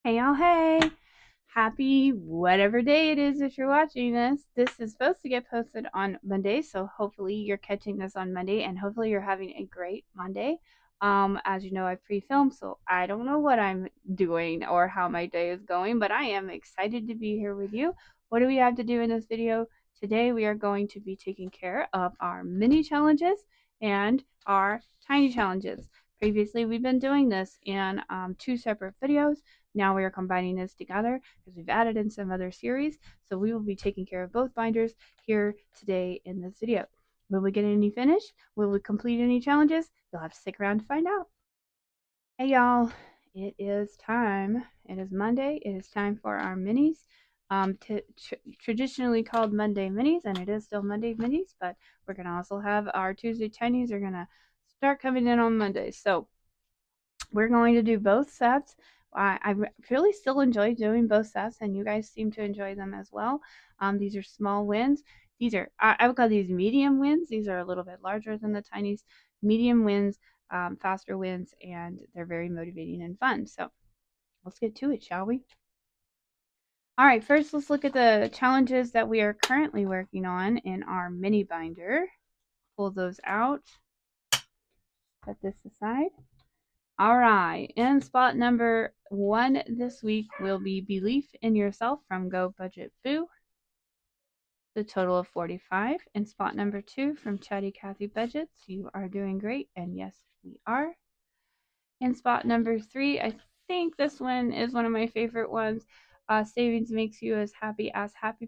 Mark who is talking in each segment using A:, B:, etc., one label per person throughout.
A: Hey y'all, hey! Happy whatever day it is that you're watching this. This is supposed to get posted on Monday, so hopefully you're catching this on Monday and hopefully you're having a great Monday. As you know, I pre-filmed, so I don't know what I'm doing or how my day is going, but I am excited to be here with you. What do we have to do in this video? Today we are going to be taking care of our mini challenges and our tiny challenges. Previously, we've been doing this in two separate videos. Now we are combining this together because we've added in some other series. So we will be taking care of both binders here today in this video. Will we get any finished? Will we complete any challenges? You'll have to stick around to find out. Hey y'all, it is time. It is Monday. It is time for our minis. Traditionally called Monday minis, and it is still Monday minis, but we're going to also have our Tuesday tinies are going to start coming in on Monday. So we're going to do both sets. I really still enjoy doing both sets, and you guys seem to enjoy them as well. These are small wins. These are, I would call these medium wins. These are a little bit larger than the tinies. Medium wins, faster wins, and they're very motivating and fun. So let's get to it, shall we? All right, first let's look at the challenges that we are currently working on in our mini binder. Pull those out. Set this aside. All right, and spot number 1 this week will be Belief in Yourself from Go Budget Boo, the total of 45. And spot number 2 from Chatty KathyBudgets, You Are Doing Great, and yes, we are. And spot number 3, I think this one is one of my favorite ones. Savings makes you as happy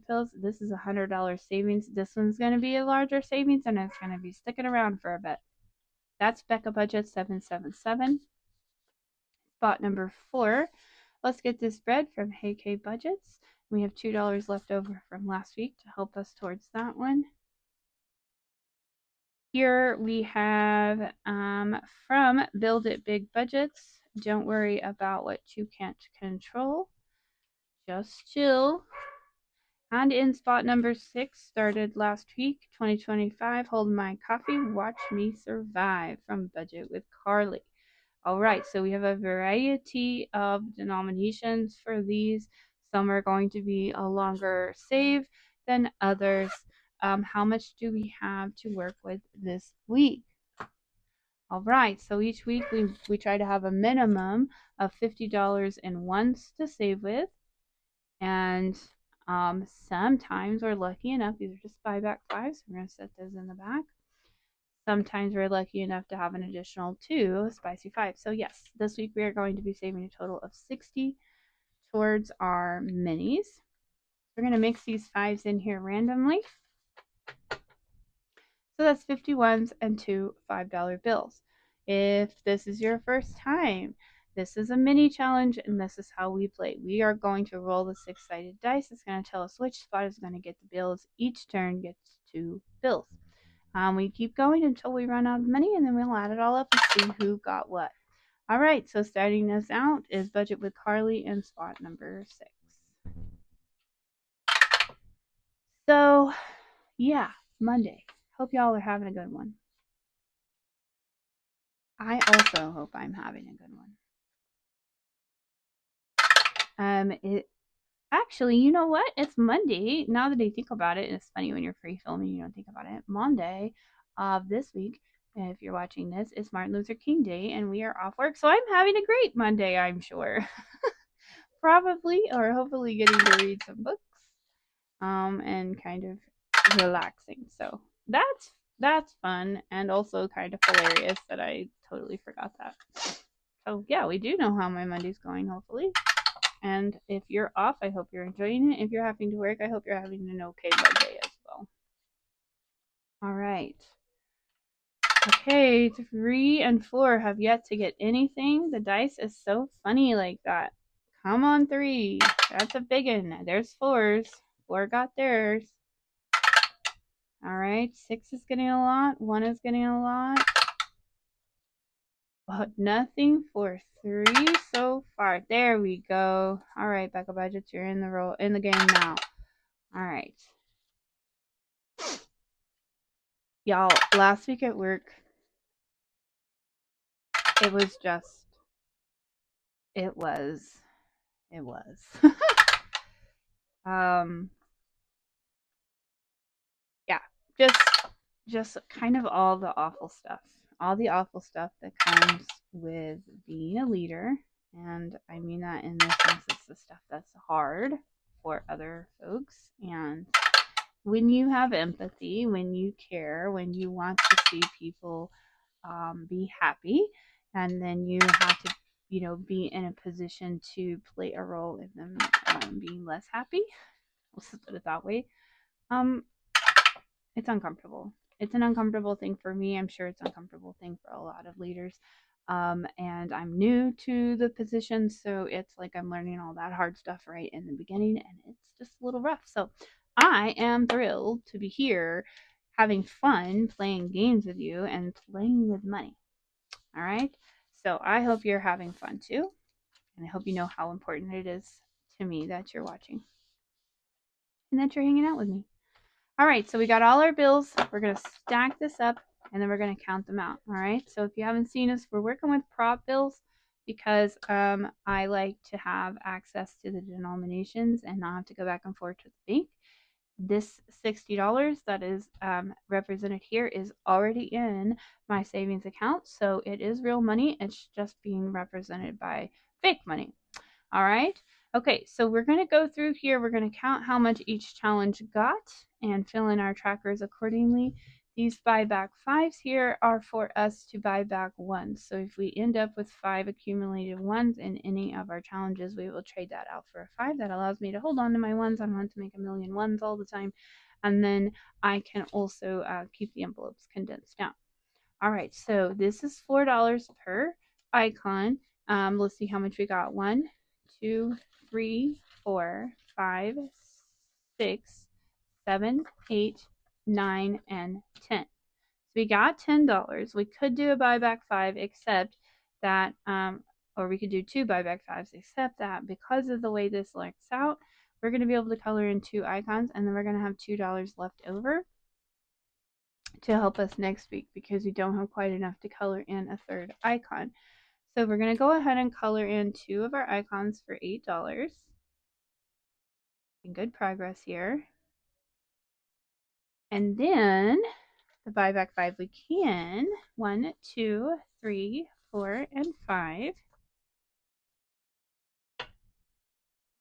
A: pills. This is $100 savings. This one's going to be a larger savings, and it's going to be sticking around for a bit. That's Becca Budget 777. Spot number 4, let's get this bread from KathyBudgets. We have $2 left over from last week to help us towards that one. Here we have from Build It Big Budgets. Don't worry about what you can't control. Just chill. And in spot number 6, started last week, 2025. Hold my coffee, watch me survive from Budget with Carly. All right, so we have a variety of denominations for these. Some are going to be a longer save than others. How much do we have to work with this week? All right, so each week we try to have a minimum of $50 in ones to save with. And sometimes we're lucky enough, these are just buyback 5s. So we're going to set those in the back. Sometimes we're lucky enough to have an additional 2 spicy 5. So yes, this week we are going to be saving a total of 60 towards our minis. We're going to mix these 5s in here randomly. So that's 51s and 2 $5 bills. If this is your first time, this is a mini challenge and this is how we play. We are going to roll the 6-sided dice. It's going to tell us which spot is going to get the bills. Each turn gets 2 bills. We keep going until we run out of money, and then we'll add it all up and see who got what. All right, so starting us out is Budget with Carly in spot number 6. So, yeah, Monday. Hope y'all are having a good one. I also hope I'm having a good one. Actually, you know what? It's Monday. Now that I think about it, and it's funny when you're free filming, you don't think about it. Monday of this week, if you're watching this, is Martin Luther King Day, and we are off work. So I'm having a great Monday, I'm sure. Probably, or hopefully getting to read some books, and kind of relaxing. So that's fun, and also kind of hilarious that I totally forgot that. So yeah, we do know how my Monday's going, hopefully. And if you're off, I hope you're enjoying it. If you're having to work, I hope you're having an okay Monday as well. All right. Okay, 3 and 4 have yet to get anything. The dice is so funny like that. Come on, 3. That's a big one. There's 4s. 4 got theirs. All right, 6 is getting a lot. 1 is getting a lot. But nothing for 3 so far. There we go. All right, Becca Budgets, you're in the game now. All right. Y'all, last week at work, it was It was. um, yeah, just kind of all the awful stuff. All the awful stuff that comes with being a leader. And I mean that in the sense it's the stuff that's hard for other folks. And when you have empathy, when you care, when you want to see people be happy, and then you have to, be in a position to play a role in them being less happy. Let's put it that way. Um, it's uncomfortable. It's an uncomfortable thing for me. I'm sure it's an uncomfortable thing for a lot of leaders. And I'm new to the position, so it's like I'm learning all that hard stuff right in the beginning, and it's just a little rough. So I am thrilled to be here having fun playing games with you and playing with money. All right. So I hope you're having fun too. And I hope you know how important it is to me that you're watching and that you're hanging out with me. All right, so we got all our bills. We're going to stack this up and then we're going to count them out. All right, so if you haven't seen us, we're working with prop bills because I like to have access to the denominations and not have to go back and forth to the bank. This $60 that is represented here is already in my savings account, so it is real money. It's just being represented by fake money. All right. Okay, so we're going to go through here. We're going to count how much each challenge got and fill in our trackers accordingly. These buyback 5s here are for us to buy back 1s. So if we end up with 5 accumulated 1s in any of our challenges, we will trade that out for a 5. That allows me to hold on to my 1s. I don't want to make a million 1s all the time. And then I can also keep the envelopes condensed down. All right, so this is $4 per icon. Let's see how much we got. 1, 2, 3, 4, 5, 6, 7, 8, 9, and 10. So we got $10. We could do a buyback 5, except that, or we could do 2 buyback 5s, except that because of the way this looks out, we're going to be able to color in 2 icons, and then we're going to have $2 left over to help us next week because we don't have quite enough to color in a 3rd icon. So we're going to go ahead and color in 2 of our icons for $8. In good progress here. And then the buyback 5 we can. 1, 2, 3, 4, and 5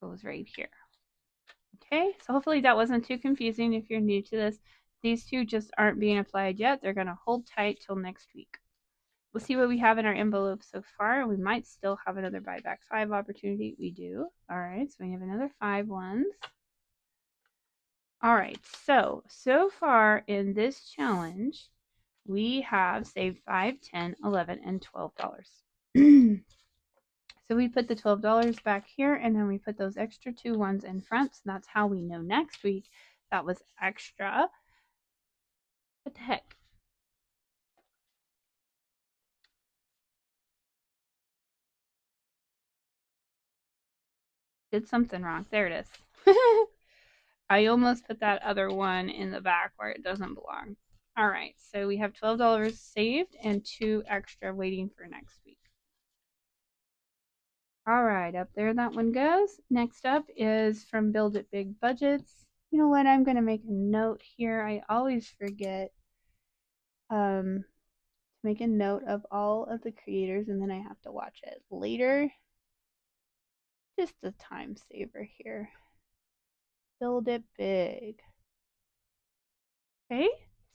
A: goes right here. Okay, so hopefully that wasn't too confusing if you're new to this. These 2 just aren't being applied yet. They're going to hold tight till next week. We'll see what we have in our envelope so far. We might still have another buyback 5 opportunity. We do. All right, so we have another 5 ones. All right, so far in this challenge, we have saved $5, $10, $11, and $12. So we put the $12 back here, and then we put those extra 2 ones in front. So that's how we know next week that was extra. What the heck? Did something wrong. There it is. I almost put that other one in the back where it doesn't belong. All right, so we have $12 saved and 2 extra waiting for next week. All right, up there that one goes. Next up is from Build It Big Budgets. You know what? I'm going to make a note here. I always forget to make a note of all of the creators, and then I have to watch it later. Just a time saver here. Build It Big. Okay,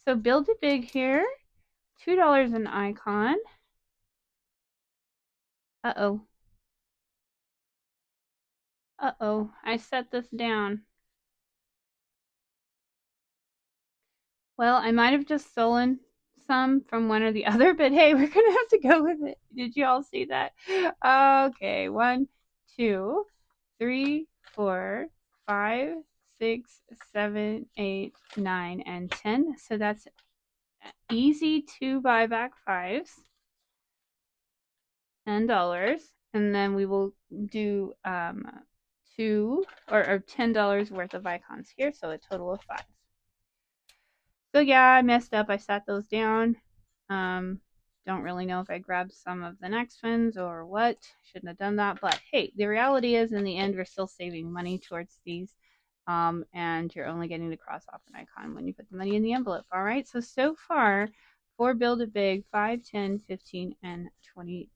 A: so Build It Big here. $2 an icon. Uh-oh. Uh-oh, I set this down. Well, I might have just stolen some from one or the other, but hey, we're going to have to go with it. Did you all see that? Okay, 1, 2, 3, 4, 5, 6, 7, 8, 9, and 10. So that's easy 2 buyback 5s. $10. And then we will do 2 or $10 worth of icons here, so a total of 5. So yeah, I messed up. I sat those down. Don't really know if I grabbed some of the next ones or what. Shouldn't have done that. But hey, the reality is in the end, we're still saving money towards these. And you're only getting to cross off an icon when you put the money in the envelope. All right. So far for Build It Big, $5, $10, $15, and $20.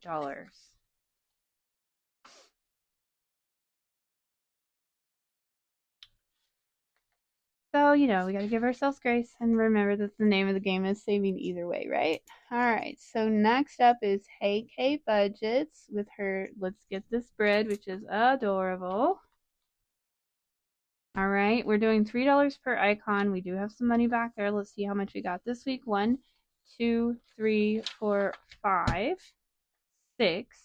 A: So, we got to give ourselves grace and remember that the name of the game is saving either way, right? All right, so next up is Hey KathyBudgets with her Let's Get This Bread, which is adorable. All right, we're doing $3 per icon. We do have some money back there. Let's see how much we got this week. 1, 2, 3, 4, 5, 6,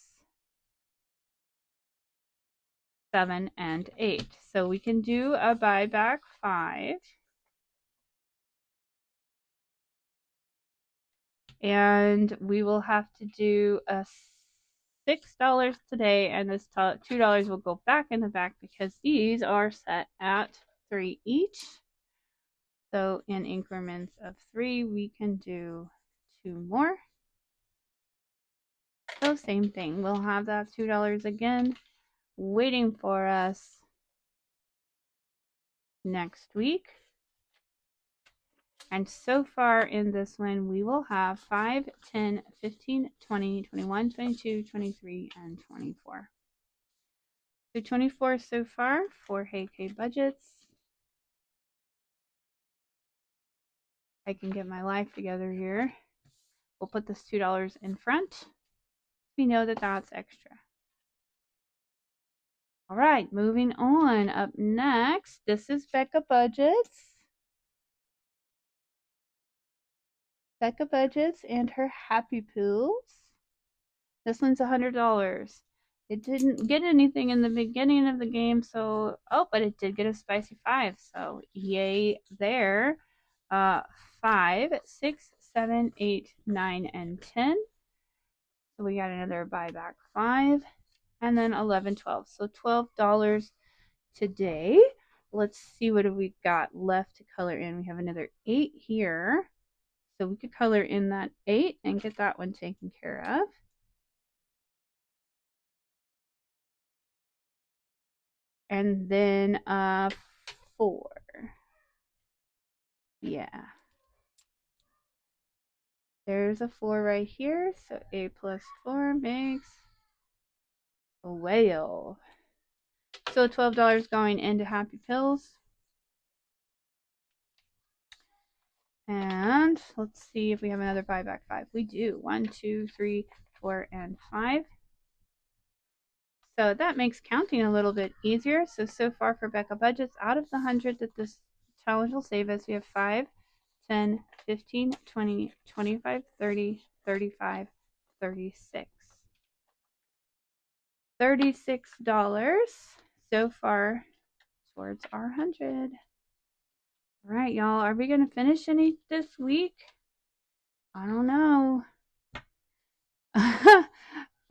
A: 7, and 8. So we can do a buyback 5. And we will have to do a $6 today, and this $2 will go back in the back because these are set at 3 each. So in increments of 3, we can do 2 more. So same thing, we'll have that $2 again waiting for us next week. And so far in this one, we will have 5, 10, 15, 20, 21, 22, 23, and 24. So 24 so far for Hey KathyBudgets. I can get my life together here. We'll put this $2 in front. We know that that's extra. All right, moving on. Up next, this is KathyBudgets. KathyBudgets and her Happy Pills. This one's $100. It didn't get anything in the beginning of the game, so but it did get a spicy 5, so yay there. 5, 6, 7, 8, 9, and 10. So we got another buyback 5, and then 11, 12. So $12 today. Let's see what have we got left to color in. We have another 8 here. So we could color in that 8 and get that one taken care of. And then 4. Yeah. There's a 4 right here. So 8 plus 4 makes a whale. So $12 going into Happy Pills. And let's see if we have another buyback 5. We do. 1, 2, 3, 4, and 5. So that makes counting a little bit easier. So far for KathyBudgets, out of the 100 that this challenge will save us, we have 5, 10, 15, 20, 25, 30, 35, 36. $36 so far towards our 100. All right, y'all, are we going to finish any this week? I don't know.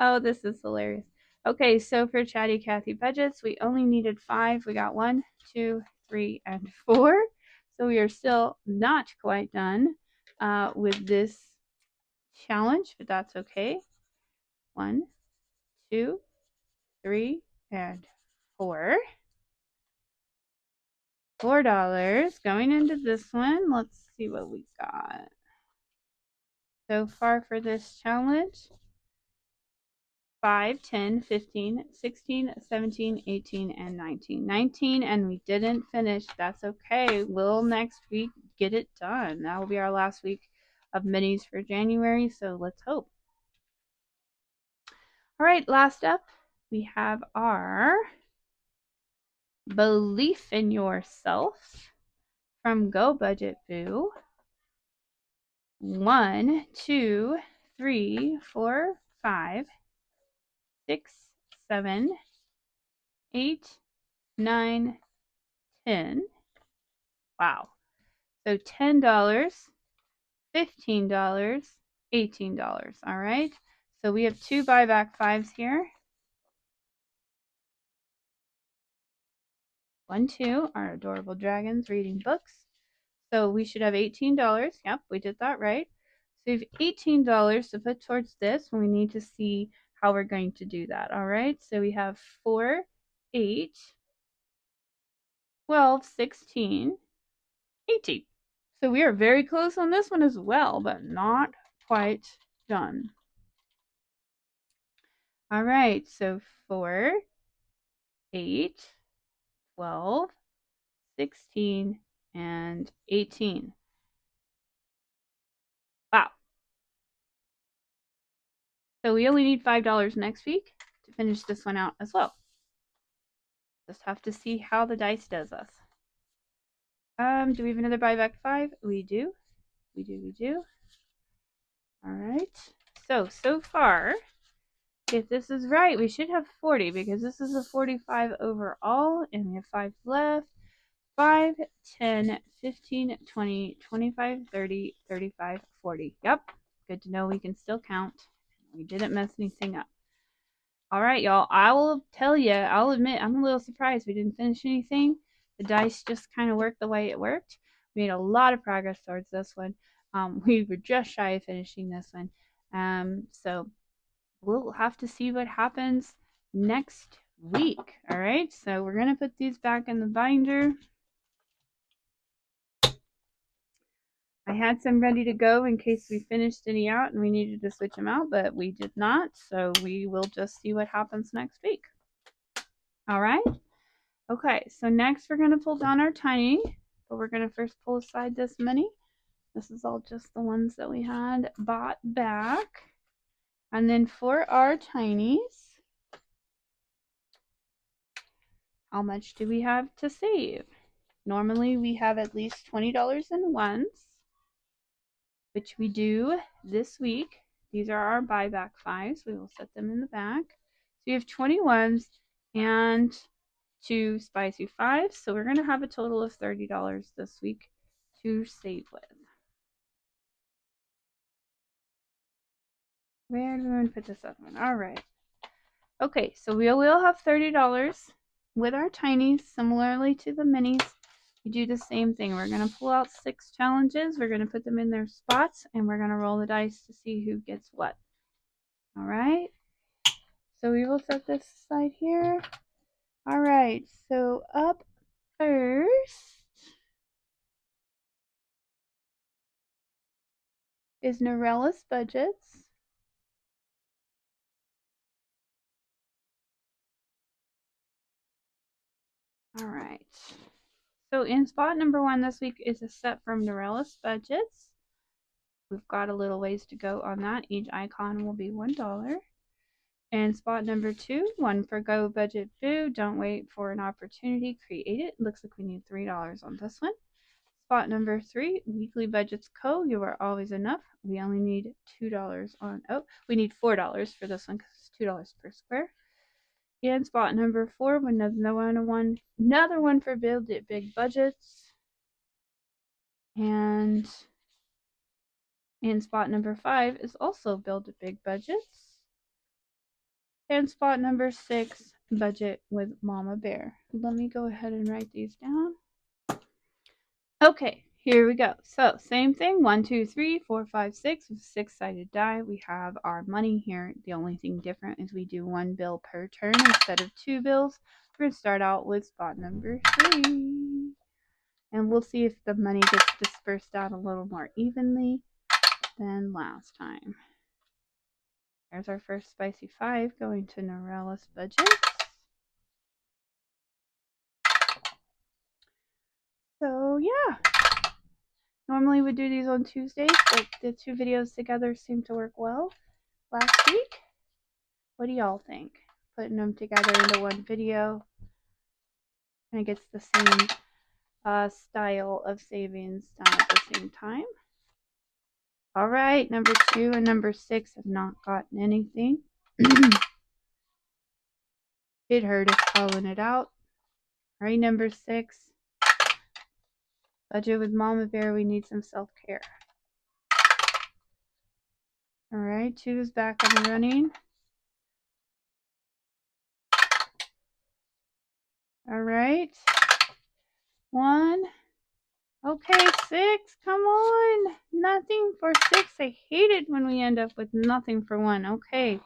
A: Oh, this is hilarious. Okay, so for Chatty KathyBudgets, we only needed 5. We got 1, 2, 3, and 4. So we are still not quite done with this challenge, but that's okay. 1, 2, 3, and 4. $4 going into this one. Let's see what we got so far for this challenge. 5, 10, 15, 16, 17, 18, and 19. 19, and we didn't finish. That's okay. We'll next week get it done. That will be our last week of minis for January, so let's hope. All right, last up, we have our Belief in Yourself from Go Budget Boo. 1, 2, 3, 4, 5, 6, 7, 8, 9, 10. Wow. So $10, $15, $18. All right. So we have 2 buyback 5s here. 1, 2, our adorable dragons reading books. So we should have $18. Yep, we did that right. So we have $18 to put towards this, and we need to see how we're going to do that. All right, so we have 4, 8, 12, 16, 18. So we are very close on this one as well, but not quite done. All right, so 4, 8, 12, 16, and 18. Wow. So we only need $5 next week to finish this one out as well. Just have to see how the dice does us. Do we have another buyback 5? We do. We do. All right. So far, if this is right, we should have 40 because this is a 45 overall, and we have 5 left. 5, 10, 15, 20, 25, 30, 35, 40. Yep. Good to know we can still count. We didn't mess anything up. All right, y'all. I will tell you, I'll admit, I'm a little surprised we didn't finish anything. The dice just kind of worked the way it worked. We made a lot of progress towards this one. We were just shy of finishing this one. So we'll have to see what happens next week. All right, so we're going to put these back in the binder. I had some ready to go in case we finished any out and we needed to switch them out, but we did not. So we will just see what happens next week. All right. Okay, so next we're going to pull down our tiny, but we're going to first pull aside this money. This is all just the ones that we had bought back. And then for our tinies, how much do we have to save? Normally we have at least $20 in ones, which we do this week. These are our buyback 5s. We will set them in the back. So we have 21s and 2 spicy 5s. So we're going to have a total of $30 this week to save with. Where do we want to put this up one? All right. Okay, so we will have $30 with our tinies, similarly to the minis. We do the same thing. We're going to pull out 6 challenges. We're going to put them in their spots, and we're going to roll the dice to see who gets what. All right. So we will set this aside here. All right. So up first is Norella's Budgets. All right. So in spot number 1 this week is a set from Norella's Budgets. We've got a little ways to go on that. Each icon will be $1. And spot number 2, one for Go Budget Boo. Don't wait for an opportunity, create it. Looks like we need $3 on this one. Spot number 3, Weekly Budgets Co. You are always enough. We only need $2 on, we need $4 for this one because it's $2 per square. And spot number 4, another one for Build It Big Budgets. And in spot number 5 is also Build It Big Budgets. And spot number 6, Budget with Mama Bear. Let me go ahead and write these down. Okay, here we go. So same thing, 1, 2, 3, 4, 5, 6 with 6-sided die. We have our money here. The only thing different is we do 1 bill per turn instead of 2 bills. We're going to start out with spot number 3. And we'll see if the money gets dispersed out a little more evenly than last time. There's our first spicy 5 going to Norella's Budgets. So yeah, normally we do these on Tuesdays, but the 2 videos together seem to work well last week. What do y'all think? Putting them together into one video, and it gets the same style of savings done at the same time. All right, number 2 and number 6 have not gotten anything. It hurt us calling it out. All right, number 6. Budget with Mama Bear, we need some self-care. All right, 2 is back up and running. All right, 1. Okay, 6. Come on. Nothing for 6. I hate it when we end up with nothing for 1. Okay.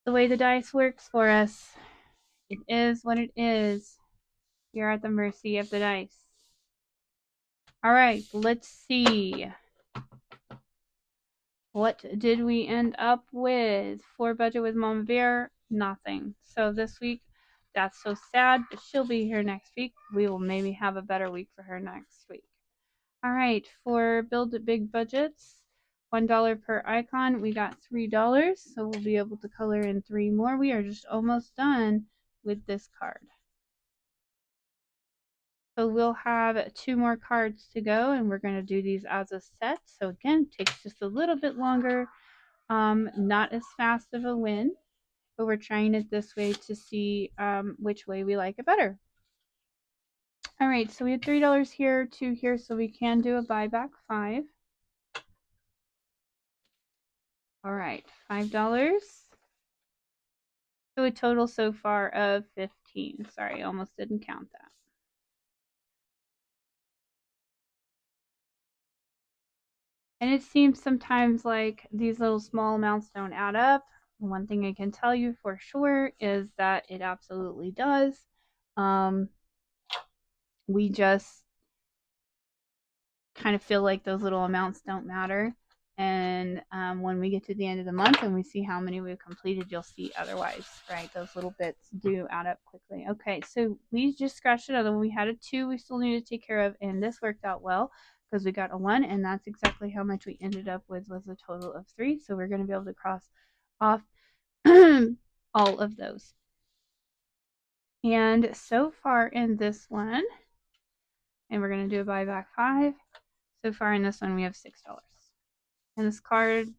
A: The way the dice works for us, it is what it is. You're at the mercy of the dice. All right, let's see. What did we end up with? For budget with Mama Bear, nothing. So this week, that's so sad, but she'll be here next week. We will maybe have a better week for her next week. All right, for Build Big Budgets, $1 per icon, we got $3, so we'll be able to color in 3 more. We are just almost done with this card. So we'll have 2 more cards to go, and we're going to do these as a set. So again, takes just a little bit longer, not as fast of a win, but we're trying it this way to see which way we like it better. All right, so we had $3 here, 2 here, so we can do a buyback 5. All right, $5. So a total so far of 15. Sorry, almost didn't count that. And it seems sometimes like these little small amounts don't add up. One thing I can tell you for sure is that it absolutely does. We just kind of feel like those little amounts don't matter. And when we get to the end of the month and we see how many we've completed, you'll see otherwise, right? Those little bits do add up quickly. Okay, so we just scratched another one. We had a 2 we still need to take care of, and this worked out well because we got a 1, and that's exactly how much we ended up with, was a total of 3. So we're going to be able to cross off all of those. And so far in this one, and we're going to do a buyback 5. So far in this one, we have $6. And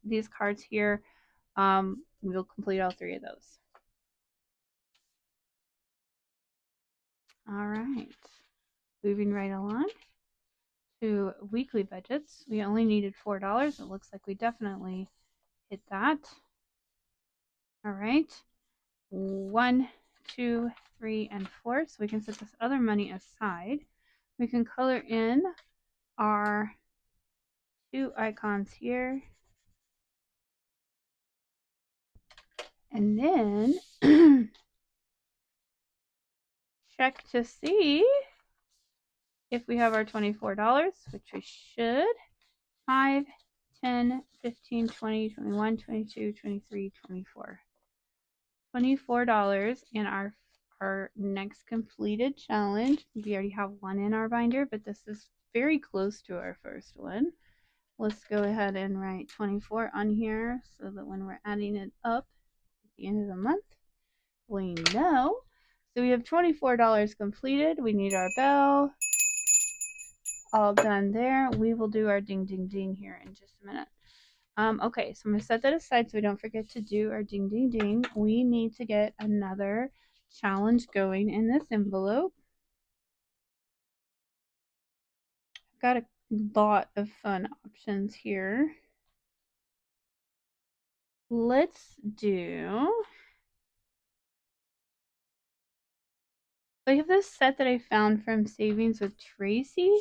A: these cards here, we'll complete all 3 of those. All right, moving right along to weekly budgets. We only needed $4. It looks like we definitely hit that. All right, 1, 2, 3, and 4. So we can set this other money aside. We can color in our 2 icons here. And then check to see if we have our $24, which we should. 5, 10, 15, 20, 21, 22, 23, 24. $24 in our next completed challenge. We already have 1 in our binder, but this is very close to our first one. Let's go ahead and write 24 on here so that when we're adding it up at the end of the month, we know. So we have $24 completed. We need our bell. All done there. We will do our ding ding ding here in just a minute. Okay, so I'm going to set that aside so we don't forget to do our ding ding ding. We need to get another challenge going in this envelope. I've got a lot of fun options here. Let's do... I have this set that I found from Savings with Tracy.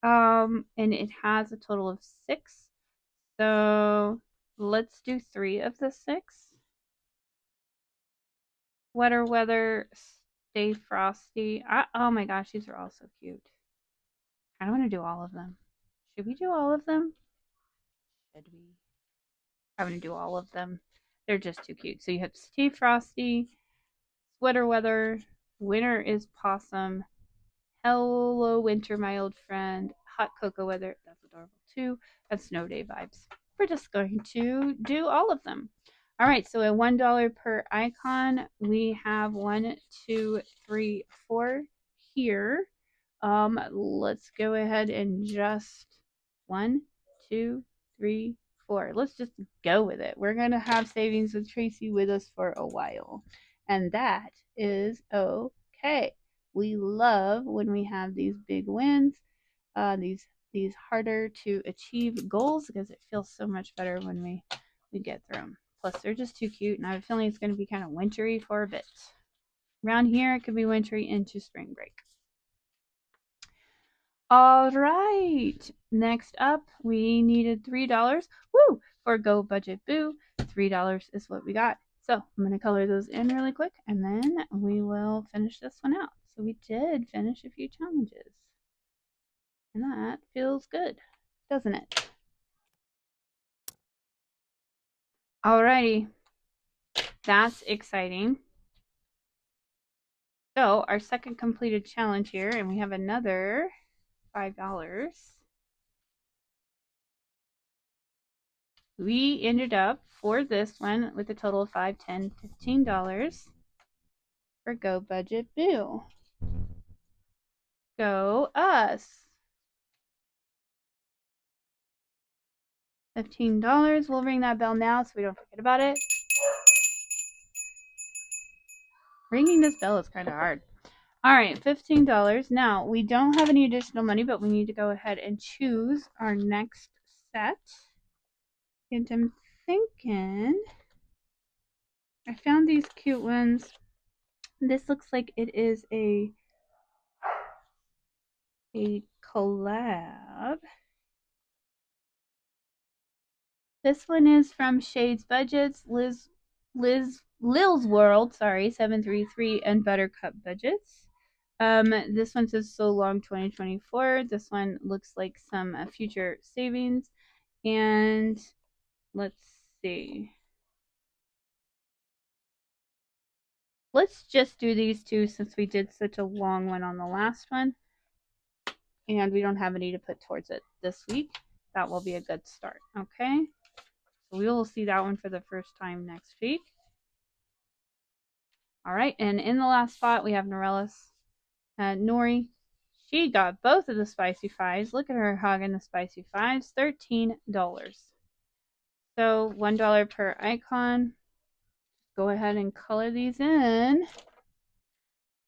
A: And it has a total of 6. So let's do 3 of the 6. Wetter weather, stay frosty. Oh my gosh, these are all so cute. I don't want to do all of them. Should we do all of them? Should we? I'm going to do all of them. They're just too cute. So you have stay frosty, sweater weather, winter is possum, hello winter my old friend, hot cocoa weather, that's adorable too, and snow day vibes. We're just going to do all of them. All right, so at $1 per icon, we have 1, 2, 3, 4 here. Let's go ahead and just 1, 2, 3, 4. Let's just go with it. We're gonna have Savings with Tracy with us for a while, and that is okay. We love when we have these big wins, these harder to achieve goals, because it feels so much better when we get through them. Plus, they're just too cute, and I have a feeling it's going to be kind of wintry for a bit. Around here, it could be wintry into spring break. All right. Next up, we needed $3. Woo! For Go Budget Boo, $3 is what we got. So I'm going to color those in really quick, and then we will finish this one out. So we did finish a few challenges. And that feels good, doesn't it? Alrighty. That's exciting. So our second completed challenge here, and we have another $5. We ended up for this one with a total of $5, $10, $15 for Go Budget Boo. Go us. $15. We'll ring that bell now so we don't forget about it. Ringing this bell is kind of hard. All right, $15. Now, we don't have any additional money, but we need to go ahead and choose our next set. And I'm thinking, I found these cute ones. This looks like it is a collab. This one is from KathyBudgets, Lil's World, 733, and Buttercup Budgets. This one says So Long 2024. This one looks like some future savings. And let's see. Let's just do these two since we did such a long one on the last one. And we don't have any to put towards it this week. That will be a good start, okay? So we will see that one for the first time next week. All right, and in the last spot, we have Nori. She got both of the spicy fives. Look at her hogging the spicy fives, $13. So $1 per icon. Go ahead and color these in.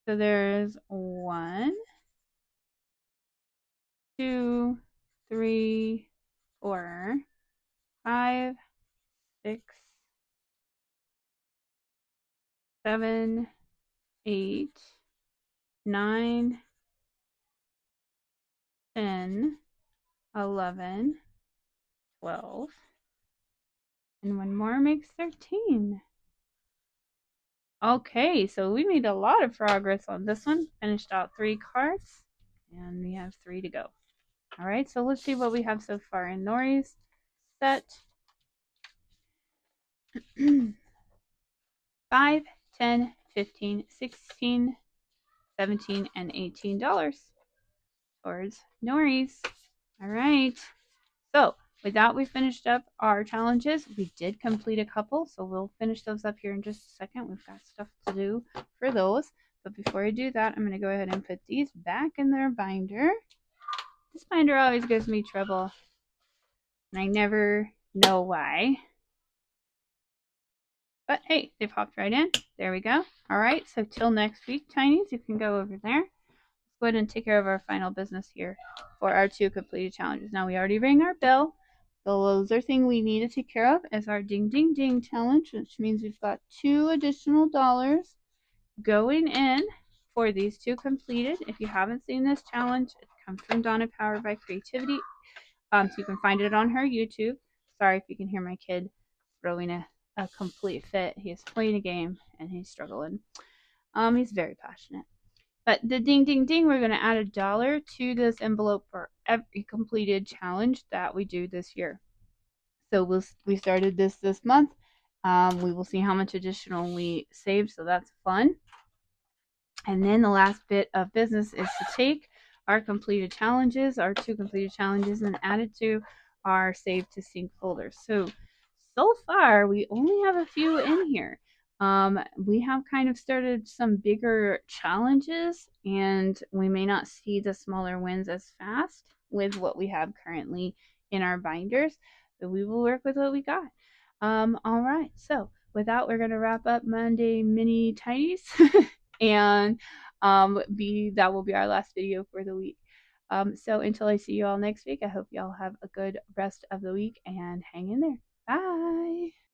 A: So there's 1, 2, 3, 4, 5, 6, 7, 8, 9, 10, 11, 12, and one more makes 13. Okay, so we made a lot of progress on this one. Finished out 3 cards, and we have 3 to go. All right, so let's see what we have so far in Nori's set. 5, 10, 15, 16, 17, and $18 towards Nori's. All right, so with that, we finished up our challenges. We did complete a couple, so we'll finish those up here in just a second. We've got stuff to do for those. But before I do that, I'm going to go ahead and put these back in their binder. This binder always gives me trouble, and I never know why. But hey, they popped right in. There we go. All right, so till next week, Tinies, you can go over there. Let's go ahead and take care of our final business here for our 2 completed challenges. Now, we already rang our bell. The loser thing we need to take care of is our ding ding ding challenge, which means we've got $2 additional going in for these 2 completed. If you haven't seen this challenge, it comes from Donna Powered by Creativity. So you can find it on her YouTube. Sorry if you can hear my kid throwing a complete fit. He is playing a game and he's struggling. He's very passionate. But the ding ding ding, we're going to add $1 to this envelope for every completed challenge that we do this year. So we started this month. We will see how much additional we saved, so that's fun. And then the last bit of business is to take our completed challenges, our 2 completed challenges, and add it to our save to sync folder. So far, we only have a few in here. We have kind of started some bigger challenges, and we may not see the smaller wins as fast with what we have currently in our binders, but we will work with what we got. All right, so with that, we're going to wrap up Monday Mini Tinies, and that will be our last video for the week. So until I see you all next week, I hope you all have a good rest of the week and hang in there. Bye.